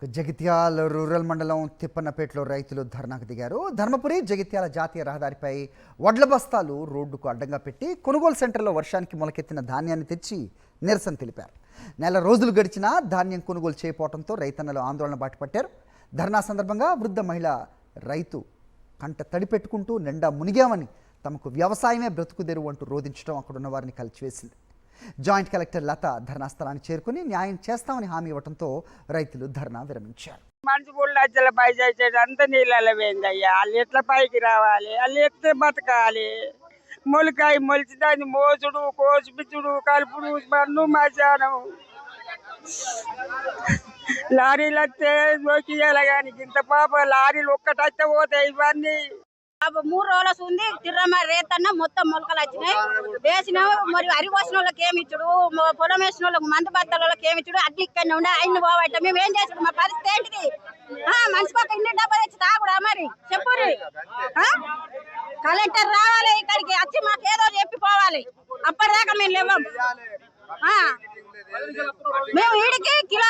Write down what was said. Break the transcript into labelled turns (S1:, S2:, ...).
S1: Jagtial rural మండలం తిప్పన్నపేటలో రైతులు ధర్నాకు దిగారు. ధర్మపురి జగిత్యాల జాతీయ రహదారిపై వడ్ల బస్తాలు రోడ్డుకు అడ్డంగా పెట్టి కొనుగోలు సెంటర్లో వర్షానికి మొలకెత్తిన ధాన్యాన్ని తెచ్చి నిరసన తెలిపారు. నెల రోజులు గడిచినా ధాన్యం కొనుగోలు చేయకపోవడంతో రైతన్నలు ఆందోళన బాటపట్టారు. ధర్నా సందర్భంగా వృద్ధ మహిళ రైతు కంట తడిపెట్టుకుంటూ నిండా మునిగామని, తమకు వ్యవసాయమే బ్రతుకుదెరువు అంటూ రోధించడం అక్కడున్న వారిని కలిచివేసింది. జాయింట్ కలెక్టర్ లత ధర్నా స్థలాన్ని చేరుకుని న్యాయం చేస్తామని హామీ ఇవ్వడంతో రైతులు ధర్నా విరమించారు.
S2: మనిషి కూడా లక్షల పై చేసేది అంత నీళ్ళలో పోయిందయ్యా. వాళ్ళు ఎట్లా పైకి రావాలి, వాళ్ళు ఎట్లా బతకాలి? మొలకాయ మొలిచి దాన్ని మోసుడు, కోసిపిచ్చుడు, కలుపుడు, మన్ను మశానం, లారీలు వస్తే నోకియాలి. కానీ ఇంత పాప లారీలు ఒక్కటైతే పోతాయి. ఇవన్నీ
S3: 3 రోజులు ఉంది. తిర్రమ్మ రేతన్న మొత్తం మొలకలు వచ్చినాయి. వేసిన మరి అరి పోసిన వాళ్ళకి ఏమి ఇచ్చుడు, పొలం వేసిన వాళ్ళకి మందు బత్తల వాళ్ళకి ఏమి ఇచ్చుడు, అడ్లు ఇక్కడనే ఉండే ఆయన పోవట. మేము ఏం చేసుడు? మా పరిస్థితి ఏంటిది? మనిషికి ఒక 2 డబ్బా తెచ్చి తాగుడా? మరి చెప్పుర్రి. కలెక్టర్ రావాలి ఇక్కడికి వచ్చి మాకు ఏదో చెప్పిపోవాలి. అప్పటిదాకా మేము లేవం. మేము ఈడికి కిలో